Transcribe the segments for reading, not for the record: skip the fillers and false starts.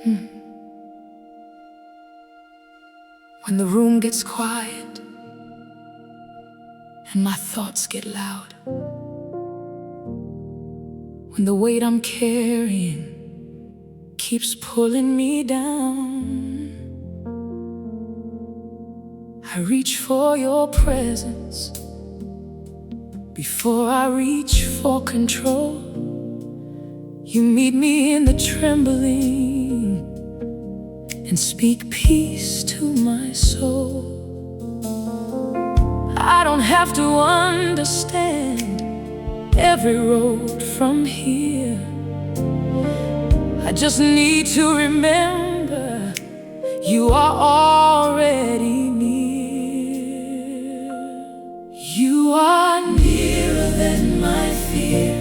When the room gets quiet and my thoughts get loud, when the weight I'm carrying keeps pulling me down, I reach for your presence before I reach for control. You meet me in the trembling and speak peace to my soul. I don't have to understand every road from here. I just need to remember you are already near. You are nearer than my fear,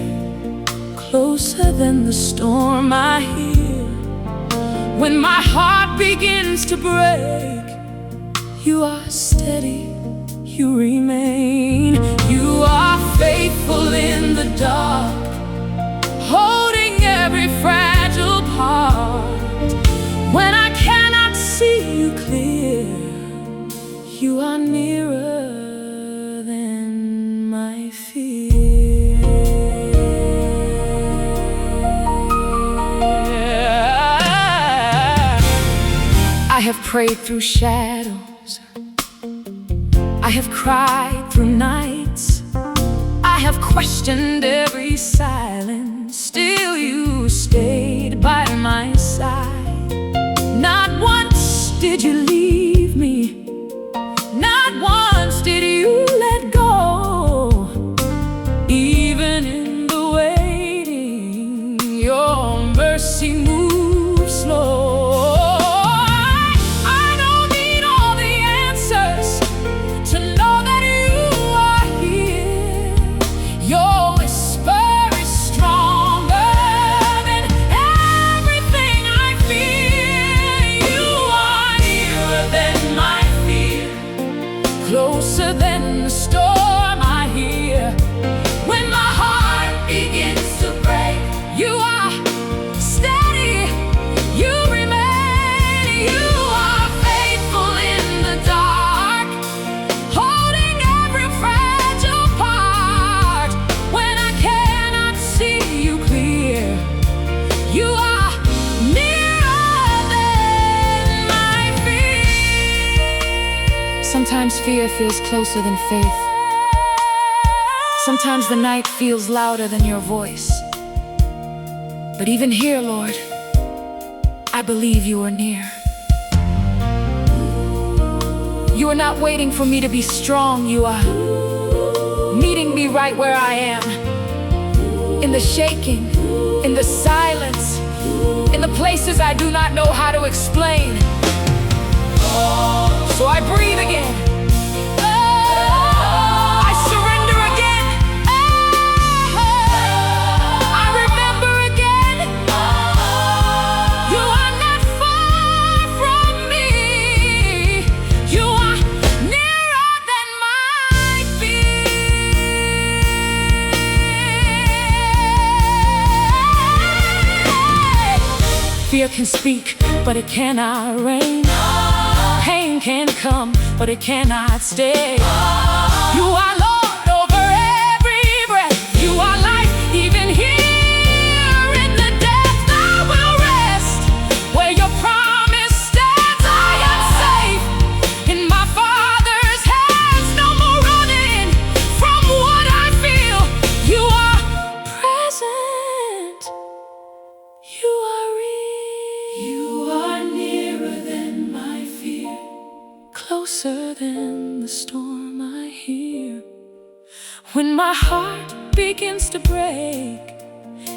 closer than the storm I hear. When my heart begins to break, you are steady, you remain. You are faithful in the dark, holding every fragile part. When I cannot see you clear, you are nearer than my fear. I have prayed through shadows, I have cried through nights, I have questioned every silence. Still you stayed by my side. Not once did you leave me, not once did you let go. Even in the waiting, your mercy moves slow. Closer than the storm I hear. When my heart begins to break, you are steady, you remain. You are faithful in the dark, holding every fragile part. When I cannot see you clear, you are nearer than my fear. Sometimes fear feels closer than faith. Sometimes the night feels louder than your voice. But even here, Lord, I believe you are near. You are not waiting for me to be strong. You are meeting me right where I am. In the shaking, in the silence, in the places I do not know how to explain. So I breathe again. I surrender again. I remember again. You are not far from me. You are nearer than my fear. Fear can speak, but it cannot reign. Pain can come, but it cannot stay. You are Lord over every breath. You are life, even here in the depth. I will rest where your promise stands. I am safe in my Father's hands. No more running from what I feel. You are present. You are real. You are nearer than my fear, closer than the storm I hear. When my heart begins to break,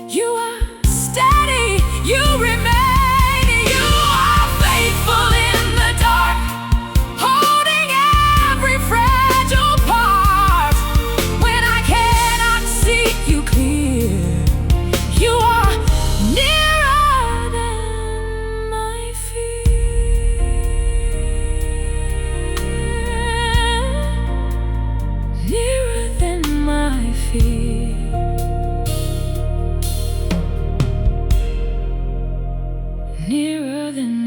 you are steady, you remain. You are faithful in the dark, holding every fragile part. When I cannot see you clear, you are nearer than my fear. Nearer than my fear. Nearer. better than